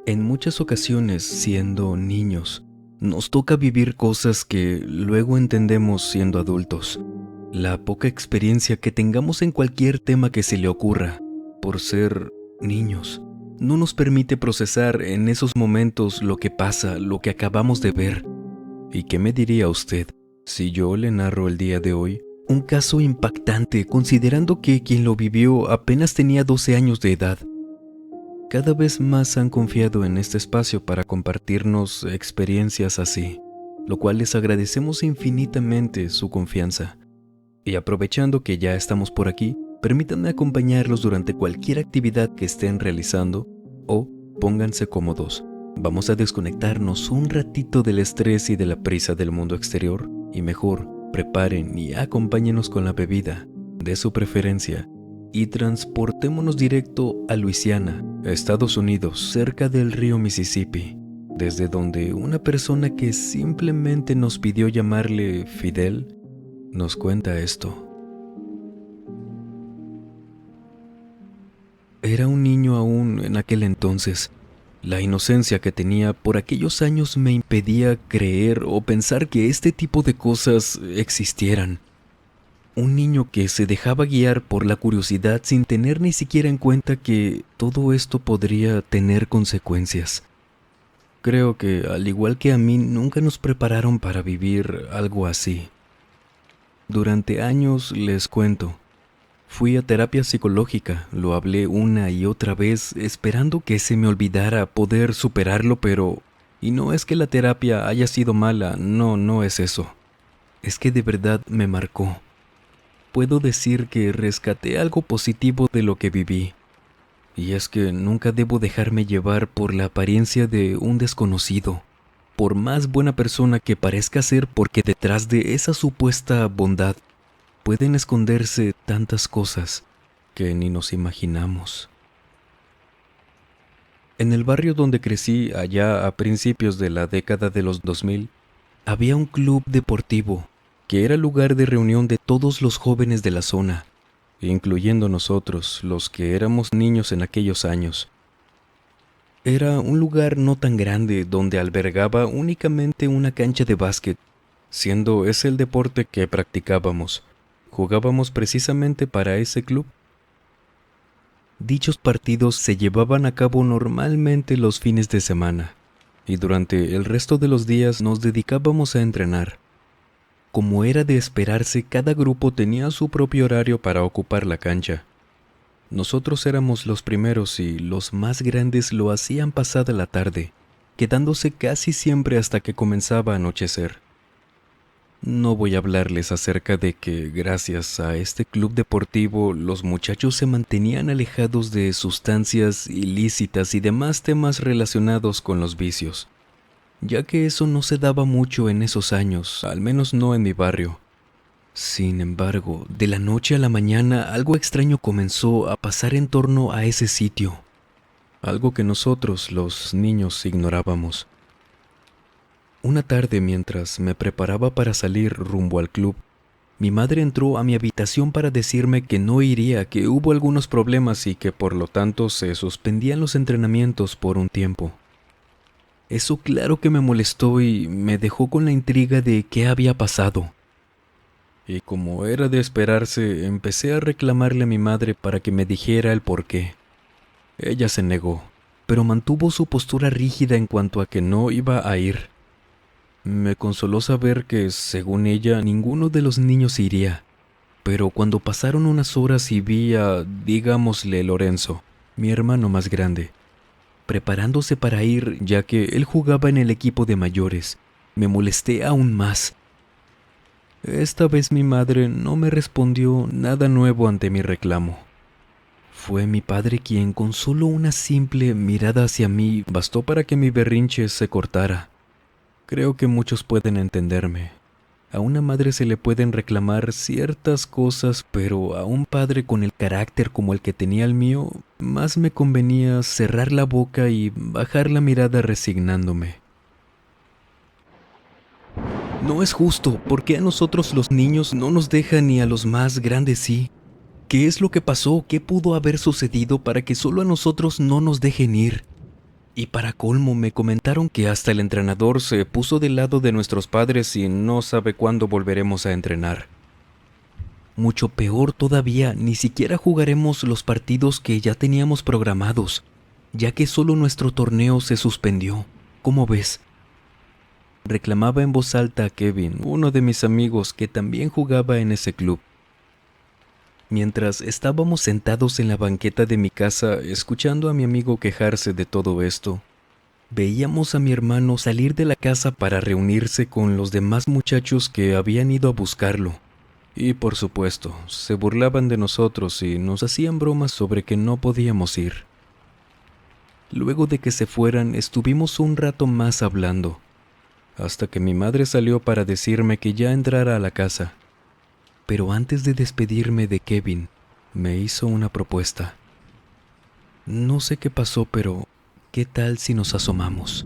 En muchas ocasiones, siendo niños, nos toca vivir cosas que luego entendemos siendo adultos. La poca experiencia que tengamos en cualquier tema que se le ocurra, por ser niños, no nos permite procesar en esos momentos lo que pasa, lo que acabamos de ver. ¿Y qué me diría usted si yo le narro el día de hoy un caso impactante, considerando que quien lo vivió apenas tenía 12 años de edad? Cada vez más han confiado en este espacio para compartirnos experiencias así, lo cual les agradecemos infinitamente su confianza. Y aprovechando que ya estamos por aquí, permítanme acompañarlos durante cualquier actividad que estén realizando o pónganse cómodos. Vamos a desconectarnos un ratito del estrés y de la prisa del mundo exterior y mejor, preparen y acompáñenos con la bebida de su preferencia y transportémonos directo a Luisiana, Estados Unidos, cerca del río Mississippi, desde donde una persona que simplemente nos pidió llamarle Fidel nos cuenta esto. Era un niño aún en aquel entonces. La inocencia que tenía por aquellos años me impedía creer o pensar que este tipo de cosas existieran. Un niño que se dejaba guiar por la curiosidad sin tener ni siquiera en cuenta que todo esto podría tener consecuencias. Creo que, al igual que a mí, nunca nos prepararon para vivir algo así. Durante años, les cuento, fui a terapia psicológica, lo hablé una y otra vez esperando que se me olvidara poder superarlo, pero... Y no es que la terapia haya sido mala, no es eso. Es que de verdad me marcó. Puedo decir que rescaté algo positivo de lo que viví. Y es que nunca debo dejarme llevar por la apariencia de un desconocido, por más buena persona que parezca ser, porque detrás de esa supuesta bondad pueden esconderse tantas cosas que ni nos imaginamos. En el barrio donde crecí, allá a principios de la década de los 2000, había un club deportivo que era lugar de reunión de todos los jóvenes de la zona, incluyendo nosotros, los que éramos niños en aquellos años. Era un lugar no tan grande donde albergaba únicamente una cancha de básquet, siendo ese el deporte que practicábamos. Jugábamos precisamente para ese club. Dichos partidos se llevaban a cabo normalmente los fines de semana, y durante el resto de los días nos dedicábamos a entrenar. Como era de esperarse, cada grupo tenía su propio horario para ocupar la cancha. Nosotros éramos los primeros y los más grandes lo hacían pasada la tarde, quedándose casi siempre hasta que comenzaba a anochecer. No voy a hablarles acerca de que, gracias a este club deportivo, los muchachos se mantenían alejados de sustancias ilícitas y demás temas relacionados con los vicios, ya que eso no se daba mucho en esos años, al menos no en mi barrio. Sin embargo, de la noche a la mañana algo extraño comenzó a pasar en torno a ese sitio, algo que nosotros, los niños, ignorábamos. Una tarde, mientras me preparaba para salir rumbo al club, mi madre entró a mi habitación para decirme que no iría, que hubo algunos problemas y que por lo tanto se suspendían los entrenamientos por un tiempo. Eso claro que me molestó y me dejó con la intriga de qué había pasado. Y como era de esperarse, empecé a reclamarle a mi madre para que me dijera el porqué. Ella se negó, pero mantuvo su postura rígida en cuanto a que no iba a ir. Me consoló saber que, según ella, ninguno de los niños iría, pero cuando pasaron unas horas y vi a, digámosle, Lorenzo, mi hermano más grande, preparándose para ir, ya que él jugaba en el equipo de mayores, me molesté aún más. Esta vez mi madre no me respondió nada nuevo ante mi reclamo. Fue mi padre quien, con solo una simple mirada hacia mí, bastó para que mi berrinche se cortara. Creo que muchos pueden entenderme. A una madre se le pueden reclamar ciertas cosas, pero a un padre con el carácter como el que tenía el mío, más me convenía cerrar la boca y bajar la mirada resignándome. No es justo, ¿por qué a nosotros los niños no nos dejan ni a los más grandes sí? ¿Qué es lo que pasó? ¿Qué pudo haber sucedido para que solo a nosotros no nos dejen ir? Y para colmo me comentaron que hasta el entrenador se puso del lado de nuestros padres y no sabe cuándo volveremos a entrenar. Mucho peor todavía, ni siquiera jugaremos los partidos que ya teníamos programados, ya que solo nuestro torneo se suspendió. ¿Cómo ves? Reclamaba en voz alta a Kevin, uno de mis amigos que también jugaba en ese club. Mientras estábamos sentados en la banqueta de mi casa escuchando a mi amigo quejarse de todo esto, veíamos a mi hermano salir de la casa para reunirse con los demás muchachos que habían ido a buscarlo. Y por supuesto, se burlaban de nosotros y nos hacían bromas sobre que no podíamos ir. Luego de que se fueran, estuvimos un rato más hablando, hasta que mi madre salió para decirme que ya entrara a la casa. Pero antes de despedirme de Kevin, me hizo una propuesta. No sé qué pasó, pero ¿qué tal si nos asomamos?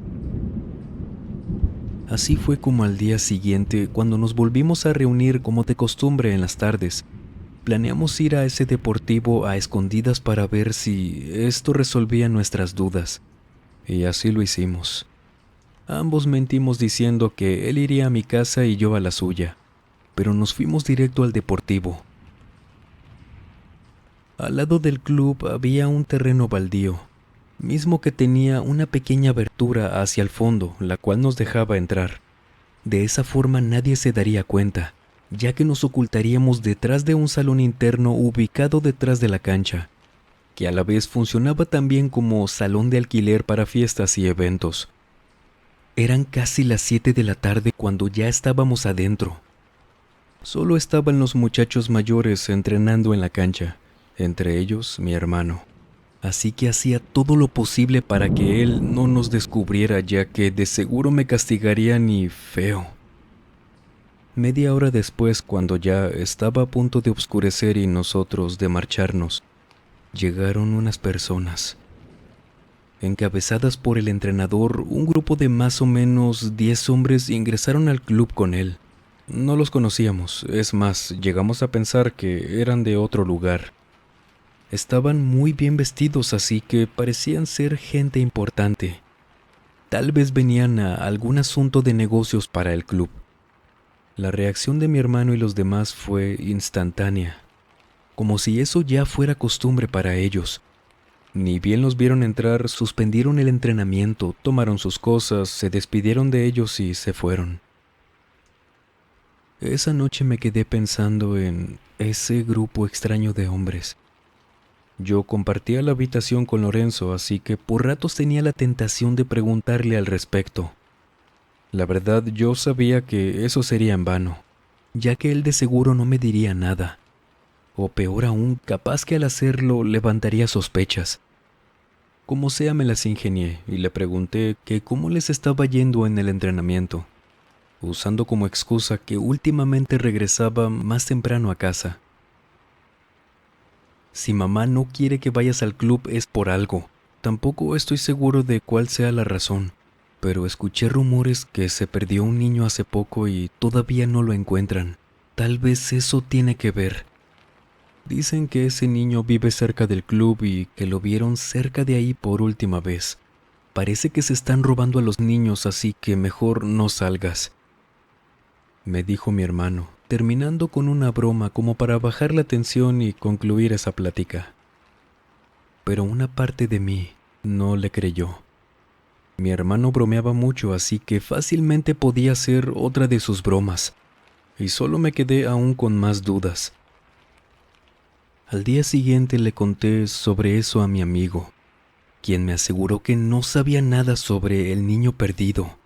Así fue como al día siguiente, cuando nos volvimos a reunir como de costumbre en las tardes, planeamos ir a ese deportivo a escondidas para ver si esto resolvía nuestras dudas. Y así lo hicimos. Ambos mentimos diciendo que él iría a mi casa y yo a la suya, pero nos fuimos directo al deportivo. Al lado del club había un terreno baldío, mismo que tenía una pequeña abertura hacia el fondo, la cual nos dejaba entrar. De esa forma nadie se daría cuenta, ya que nos ocultaríamos detrás de un salón interno ubicado detrás de la cancha, que a la vez funcionaba también como salón de alquiler para fiestas y eventos. Eran casi las 7 de la tarde cuando ya estábamos adentro. Solo estaban los muchachos mayores entrenando en la cancha, entre ellos mi hermano. Así que hacía todo lo posible para que él no nos descubriera, ya que de seguro me castigarían y feo. Media hora después, cuando ya estaba a punto de oscurecer y nosotros de marcharnos, llegaron unas personas. Encabezadas por el entrenador, un grupo de más o menos 10 hombres ingresaron al club con él. No los conocíamos, es más, llegamos a pensar que eran de otro lugar. Estaban muy bien vestidos, así que parecían ser gente importante. Tal vez venían a algún asunto de negocios para el club. La reacción de mi hermano y los demás fue instantánea, como si eso ya fuera costumbre para ellos. Ni bien los vieron entrar, suspendieron el entrenamiento, tomaron sus cosas, se despidieron de ellos y se fueron. Esa noche me quedé pensando en ese grupo extraño de hombres. Yo compartía la habitación con Lorenzo, así que por ratos tenía la tentación de preguntarle al respecto. La verdad, yo sabía que eso sería en vano, ya que él de seguro no me diría nada. O peor aún, capaz que al hacerlo levantaría sospechas. Como sea, me las ingenié y le pregunté que cómo les estaba yendo en el entrenamiento, usando como excusa que últimamente regresaba más temprano a casa. Si mamá no quiere que vayas al club es por algo. Tampoco estoy seguro de cuál sea la razón, pero escuché rumores que se perdió un niño hace poco y todavía no lo encuentran. Tal vez eso tiene que ver. Dicen que ese niño vive cerca del club y que lo vieron cerca de ahí por última vez. Parece que se están robando a los niños, así que mejor no salgas, me dijo mi hermano, terminando con una broma como para bajar la tensión y concluir esa plática. Pero una parte de mí no le creyó. Mi hermano bromeaba mucho, así que fácilmente podía ser otra de sus bromas, y solo me quedé aún con más dudas. Al día siguiente le conté sobre eso a mi amigo, quien me aseguró que no sabía nada sobre el niño perdido,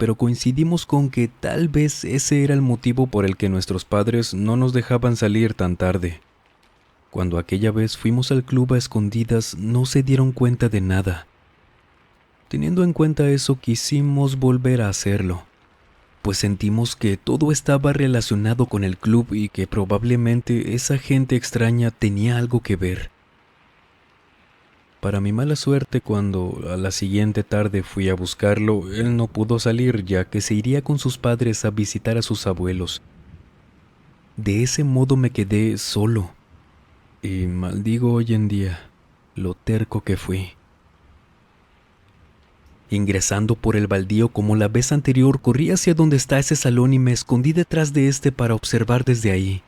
pero coincidimos con que tal vez ese era el motivo por el que nuestros padres no nos dejaban salir tan tarde. Cuando aquella vez fuimos al club a escondidas, no se dieron cuenta de nada. Teniendo en cuenta eso, quisimos volver a hacerlo, pues sentimos que todo estaba relacionado con el club y que probablemente esa gente extraña tenía algo que ver. Para mi mala suerte, cuando a la siguiente tarde fui a buscarlo, él no pudo salir ya que se iría con sus padres a visitar a sus abuelos. De ese modo me quedé solo, y maldigo hoy en día lo terco que fui. Ingresando por el baldío como la vez anterior, corrí hacia donde está ese salón y me escondí detrás de este para observar desde ahí.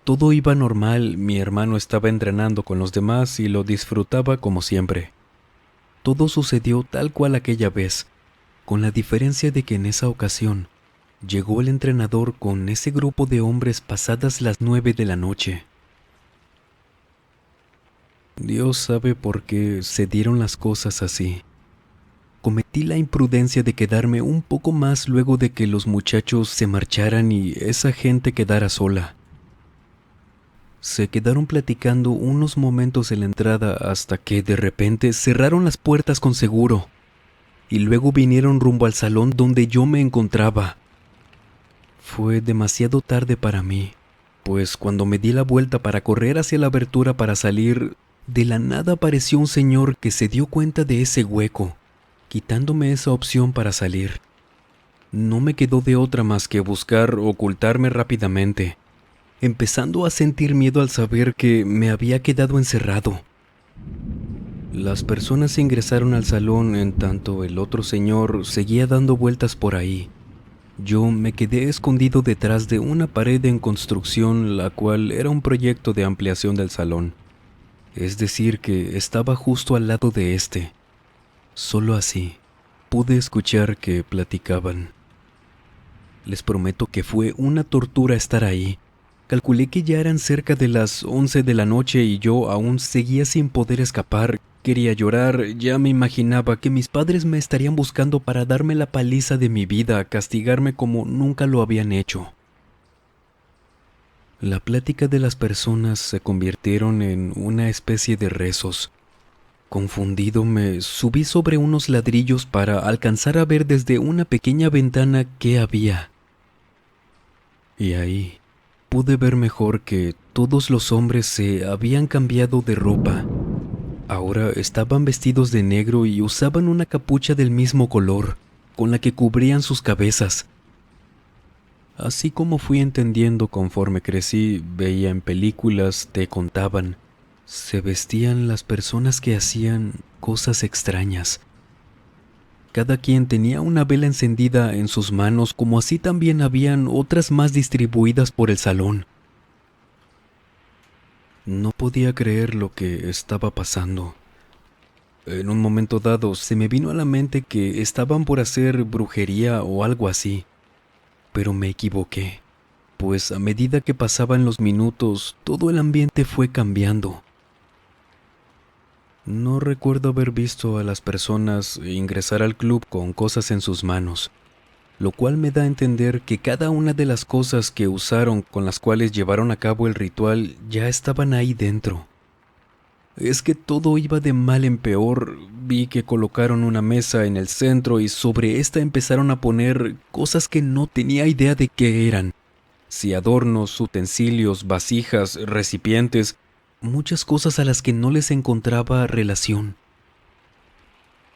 Todo iba normal, mi hermano estaba entrenando con los demás y lo disfrutaba como siempre. Todo sucedió tal cual aquella vez, con la diferencia de que en esa ocasión llegó el entrenador con ese grupo de hombres pasadas las 9 de la noche. Dios sabe por qué se dieron las cosas así. Cometí la imprudencia de quedarme un poco más luego de que los muchachos se marcharan y esa gente quedara sola. Se quedaron platicando unos momentos en la entrada hasta que de repente cerraron las puertas con seguro y luego vinieron rumbo al salón donde yo me encontraba. Fue demasiado tarde para mí, pues cuando me di la vuelta para correr hacia la abertura para salir, de la nada apareció un señor que se dio cuenta de ese hueco, quitándome esa opción para salir. No me quedó de otra más que buscar ocultarme rápidamente, empezando a sentir miedo al saber que me había quedado encerrado. Las personas ingresaron al salón en tanto el otro señor seguía dando vueltas por ahí. Yo me quedé escondido detrás de una pared en construcción, la cual era un proyecto de ampliación del salón. Es decir, que estaba justo al lado de este. Solo así pude escuchar que platicaban. Les prometo que fue una tortura estar ahí. Calculé que ya eran cerca de las 11 de la noche y yo aún seguía sin poder escapar. Quería llorar, ya me imaginaba que mis padres me estarían buscando para darme la paliza de mi vida, castigarme como nunca lo habían hecho. La plática de las personas se convirtieron en una especie de rezos. Confundido me subí sobre unos ladrillos para alcanzar a ver desde una pequeña ventana qué había. Y ahí pude ver mejor que todos los hombres se habían cambiado de ropa. Ahora estaban vestidos de negro y usaban una capucha del mismo color, con la que cubrían sus cabezas. Así como fui entendiendo conforme crecí, veía en películas, te contaban, se vestían las personas que hacían cosas extrañas. Cada quien tenía una vela encendida en sus manos, como así también habían otras más distribuidas por el salón. No podía creer lo que estaba pasando. En un momento dado se me vino a la mente que estaban por hacer brujería o algo así, pero me equivoqué, pues a medida que pasaban los minutos, todo el ambiente fue cambiando. No recuerdo haber visto a las personas ingresar al club con cosas en sus manos, lo cual me da a entender que cada una de las cosas que usaron con las cuales llevaron a cabo el ritual ya estaban ahí dentro. Es que todo iba de mal en peor. Vi que colocaron una mesa en el centro y sobre esta empezaron a poner cosas que no tenía idea de qué eran. Si adornos, utensilios, vasijas, recipientes, muchas cosas a las que no les encontraba relación.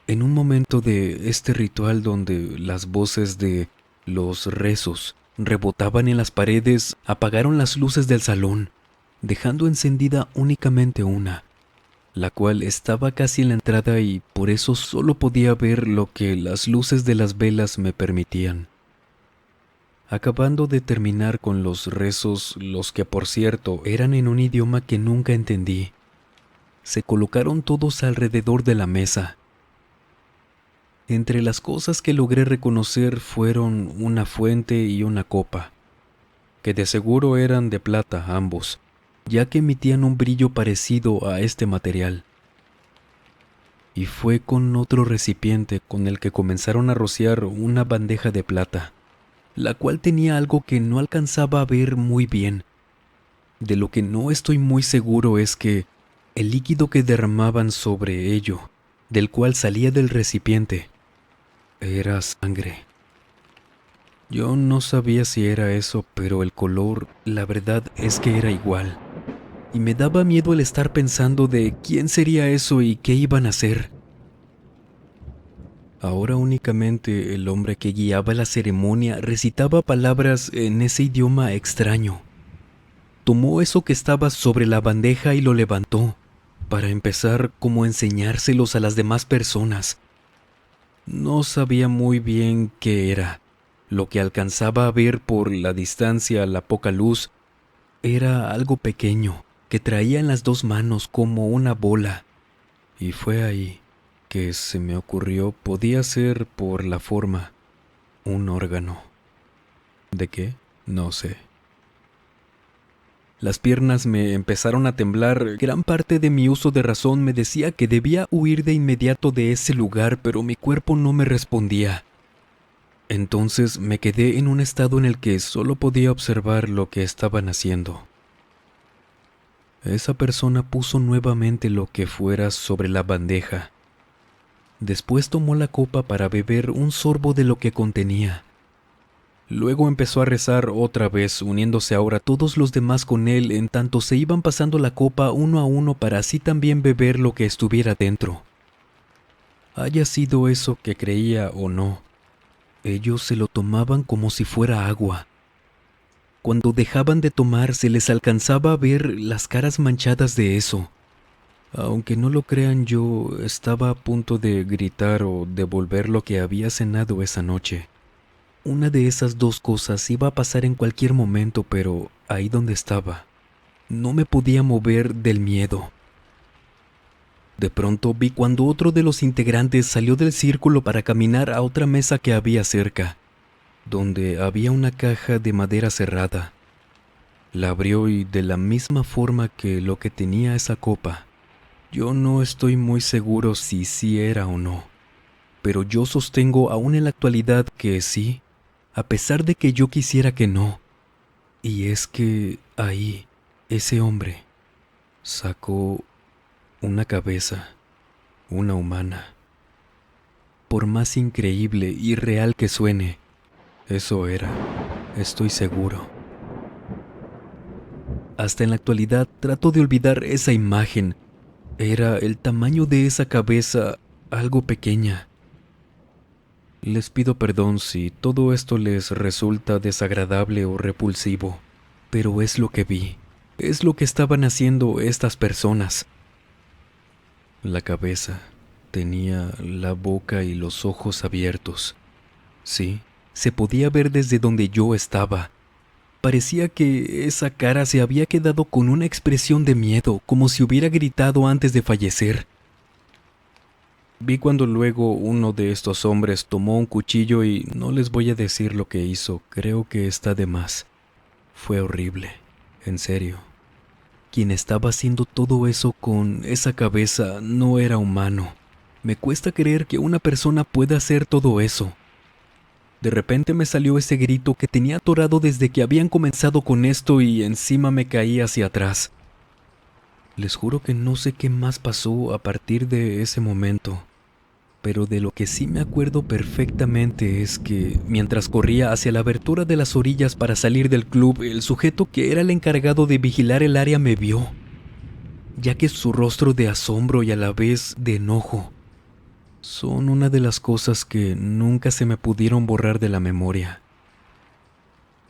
En un momento de este ritual donde las voces de los rezos rebotaban en las paredes, apagaron las luces del salón, dejando encendida únicamente una, la cual estaba casi en la entrada y por eso solo podía ver lo que las luces de las velas me permitían. Acabando de terminar con los rezos, los que por cierto eran en un idioma que nunca entendí, se colocaron todos alrededor de la mesa. Entre las cosas que logré reconocer fueron una fuente y una copa, que de seguro eran de plata ambos, ya que emitían un brillo parecido a este material. Y fue con otro recipiente con el que comenzaron a rociar una bandeja de plata, la cual tenía algo que no alcanzaba a ver muy bien. De lo que no estoy muy seguro es que el líquido que derramaban sobre ello, del cual salía del recipiente, era sangre. Yo no sabía si era eso, pero el color, la verdad es que era igual. Y me daba miedo el estar pensando de quién sería eso y qué iban a hacer. Ahora únicamente el hombre que guiaba la ceremonia recitaba palabras en ese idioma extraño. Tomó eso que estaba sobre la bandeja y lo levantó, para empezar como a enseñárselos a las demás personas. No sabía muy bien qué era. Lo que alcanzaba a ver por la distancia, la poca luz, era algo pequeño que traía en las dos manos como una bola. Y fue ahí que se me ocurrió podía ser por la forma un órgano. ¿De qué? No sé. Las piernas me empezaron a temblar. Gran parte de mi uso de razón me decía que debía huir de inmediato de ese lugar, pero mi cuerpo no me respondía. Entonces me quedé en un estado en el que solo podía observar lo que estaban haciendo. Esa persona puso nuevamente lo que fuera sobre la bandeja. Después tomó la copa para beber un sorbo de lo que contenía. Luego empezó a rezar otra vez, uniéndose ahora todos los demás con él, en tanto se iban pasando la copa uno a uno para así también beber lo que estuviera dentro. Haya sido eso que creía o no, ellos se lo tomaban como si fuera agua. Cuando dejaban de tomar se les alcanzaba a ver las caras manchadas de eso. Aunque no lo crean, yo estaba a punto de gritar o devolver lo que había cenado esa noche. Una de esas dos cosas iba a pasar en cualquier momento, pero ahí donde estaba, no me podía mover del miedo. De pronto vi cuando otro de los integrantes salió del círculo para caminar a otra mesa que había cerca, donde había una caja de madera cerrada. La abrió y de la misma forma que lo que tenía esa copa. Yo no estoy muy seguro si sí era o no, pero yo sostengo aún en la actualidad que sí, a pesar de que yo quisiera que no. Y es que ahí, ese hombre sacó una cabeza, una humana. Por más increíble y real que suene, eso era, estoy seguro. Hasta en la actualidad trato de olvidar esa imagen. Era el tamaño de esa cabeza, algo pequeña. Les pido perdón si todo esto les resulta desagradable o repulsivo, pero es lo que vi, es lo que estaban haciendo estas personas. La cabeza tenía la boca y los ojos abiertos. Sí, se podía ver desde donde yo estaba. Parecía que esa cara se había quedado con una expresión de miedo, como si hubiera gritado antes de fallecer. Vi cuando luego uno de estos hombres tomó un cuchillo y no les voy a decir lo que hizo, creo que está de más. Fue horrible, en serio. Quien estaba haciendo todo eso con esa cabeza no era humano. Me cuesta creer que una persona pueda hacer todo eso. De repente me salió ese grito que tenía atorado desde que habían comenzado con esto y encima me caí hacia atrás. Les juro que no sé qué más pasó a partir de ese momento, pero de lo que sí me acuerdo perfectamente es que mientras corría hacia la abertura de las orillas para salir del club, el sujeto que era el encargado de vigilar el área me vio, ya que su rostro de asombro y a la vez de enojo son una de las cosas que nunca se me pudieron borrar de la memoria.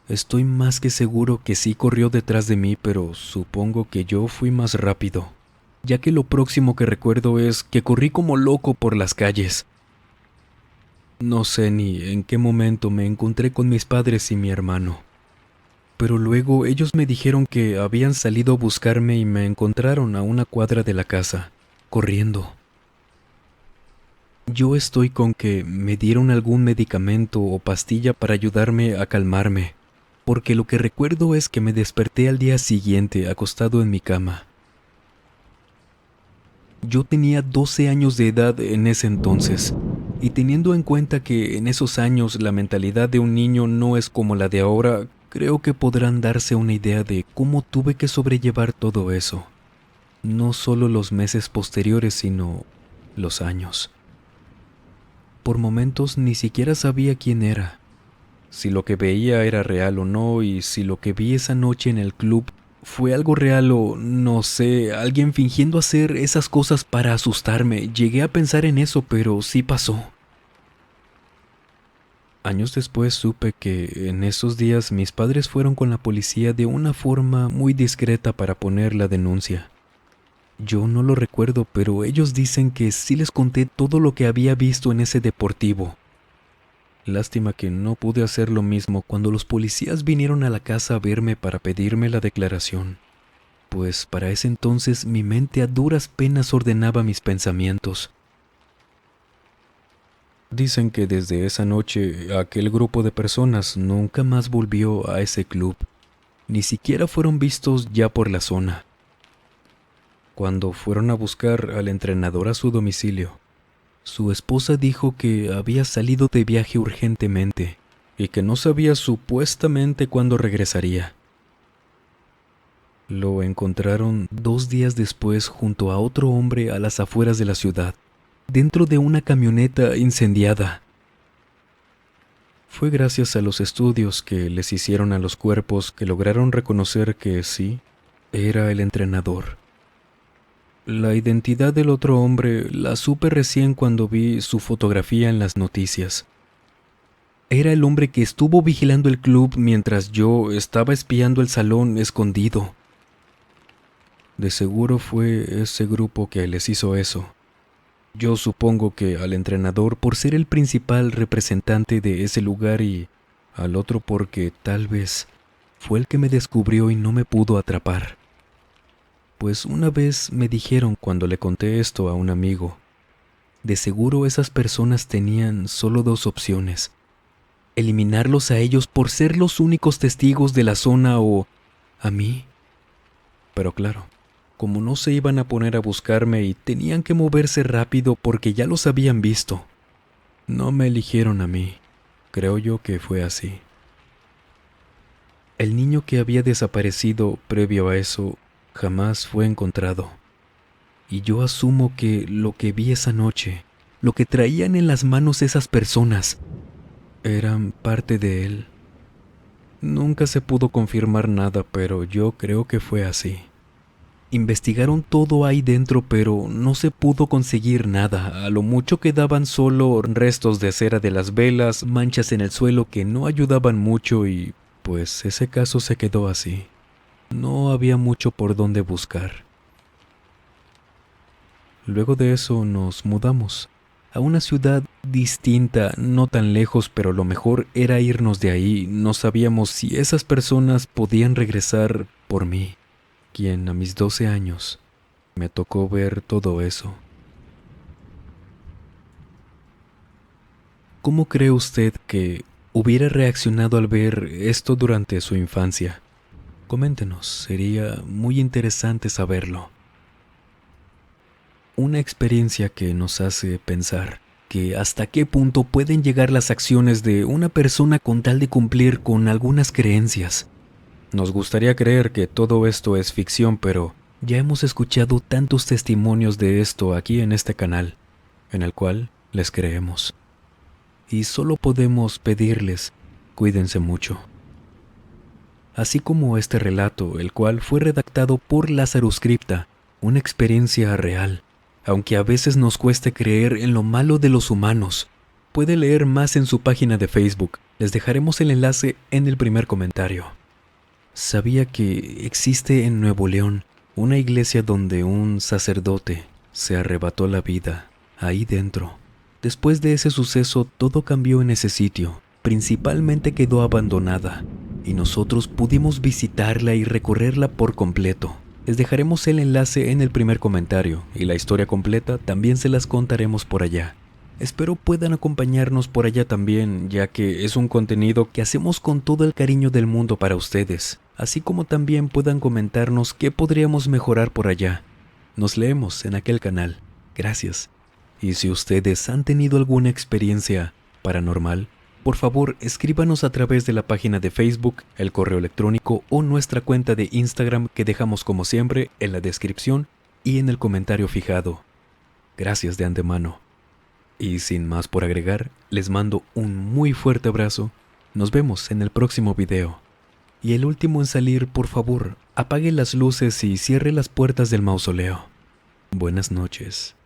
Estoy más que seguro que sí corrió detrás de mí, pero supongo que yo fui más rápido, ya que lo próximo que recuerdo es que corrí como loco por las calles. No sé ni en qué momento me encontré con mis padres y mi hermano, pero luego ellos me dijeron que habían salido a buscarme y me encontraron a una cuadra de la casa, corriendo. Yo estoy con que me dieron algún medicamento o pastilla para ayudarme a calmarme, porque lo que recuerdo es que me desperté al día siguiente acostado en mi cama. Yo tenía 12 años de edad en ese entonces, y teniendo en cuenta que en esos años la mentalidad de un niño no es como la de ahora, creo que podrán darse una idea de cómo tuve que sobrellevar todo eso. No solo los meses posteriores, sino los años. Por momentos ni siquiera sabía quién era, si lo que veía era real o no, y si lo que vi esa noche en el club fue algo real o, no sé, alguien fingiendo hacer esas cosas para asustarme. Llegué a pensar en eso, pero sí pasó. Años después supe que en esos días mis padres fueron con la policía de una forma muy discreta para poner la denuncia. Yo no lo recuerdo, pero ellos dicen que sí les conté todo lo que había visto en ese deportivo. Lástima que no pude hacer lo mismo cuando los policías vinieron a la casa a verme para pedirme la declaración, pues para ese entonces mi mente a duras penas ordenaba mis pensamientos. Dicen que desde esa noche aquel grupo de personas nunca más volvió a ese club, ni siquiera fueron vistos ya por la zona. Cuando fueron a buscar al entrenador a su domicilio, su esposa dijo que había salido de viaje urgentemente y que no sabía supuestamente cuándo regresaría. Lo encontraron 2 días después junto a otro hombre a las afueras de la ciudad, dentro de una camioneta incendiada. Fue gracias a los estudios que les hicieron a los cuerpos que lograron reconocer que sí, era el entrenador. La identidad del otro hombre la supe recién cuando vi su fotografía en las noticias. Era el hombre que estuvo vigilando el club mientras yo estaba espiando el salón escondido. De seguro fue ese grupo que les hizo eso. Yo supongo que al entrenador por ser el principal representante de ese lugar y al otro porque tal vez fue el que me descubrió y no me pudo atrapar. Pues una vez me dijeron cuando le conté esto a un amigo, de seguro esas personas tenían solo 2 opciones: eliminarlos a ellos por ser los únicos testigos de la zona o a mí. Pero claro, como no se iban a poner a buscarme y tenían que moverse rápido porque ya los habían visto, no me eligieron a mí. Creo yo que fue así. El niño que había desaparecido previo a eso jamás fue encontrado. Y yo asumo que lo que vi esa noche, lo que traían en las manos esas personas, eran parte de él. Nunca se pudo confirmar nada, pero yo creo que fue así. Investigaron todo ahí dentro, pero no se pudo conseguir nada. A lo mucho quedaban solo restos de cera de las velas, manchas en el suelo que no ayudaban mucho y pues ese caso se quedó así. No había mucho por dónde buscar. Luego de eso nos mudamos a una ciudad distinta, no tan lejos, pero lo mejor era irnos de ahí. No sabíamos si esas personas podían regresar por mí, quien a mis 12 años me tocó ver todo eso. ¿Cómo cree usted que hubiera reaccionado al ver esto durante su infancia? Coméntenos, sería muy interesante saberlo. Una experiencia que nos hace pensar que hasta qué punto pueden llegar las acciones de una persona con tal de cumplir con algunas creencias. Nos gustaría creer que todo esto es ficción, pero ya hemos escuchado tantos testimonios de esto aquí en este canal, en el cual les creemos. Y solo podemos pedirles, cuídense mucho. Así como este relato, el cual fue redactado por Lazarus Cripta, una experiencia real, aunque a veces nos cueste creer en lo malo de los humanos. Puede leer más en su página de Facebook, les dejaremos el enlace en el primer comentario. Sabía que existe en Nuevo León una iglesia donde un sacerdote se arrebató la vida ahí dentro. Después de ese suceso todo cambió en ese sitio, principalmente quedó abandonada y nosotros pudimos visitarla y recorrerla por completo. Les dejaremos el enlace en el primer comentario y la historia completa también se las contaremos por allá. Espero puedan acompañarnos por allá también, ya que es un contenido que hacemos con todo el cariño del mundo para ustedes, así como también puedan comentarnos qué podríamos mejorar por allá. Nos leemos en aquel canal. Gracias. Y si ustedes han tenido alguna experiencia paranormal, por favor escríbanos a través de la página de Facebook, el correo electrónico o nuestra cuenta de Instagram que dejamos como siempre en la descripción y en el comentario fijado. Gracias de antemano. Y sin más por agregar, les mando un muy fuerte abrazo. Nos vemos en el próximo video. Y el último en salir, por favor, apague las luces y cierre las puertas del mausoleo. Buenas noches.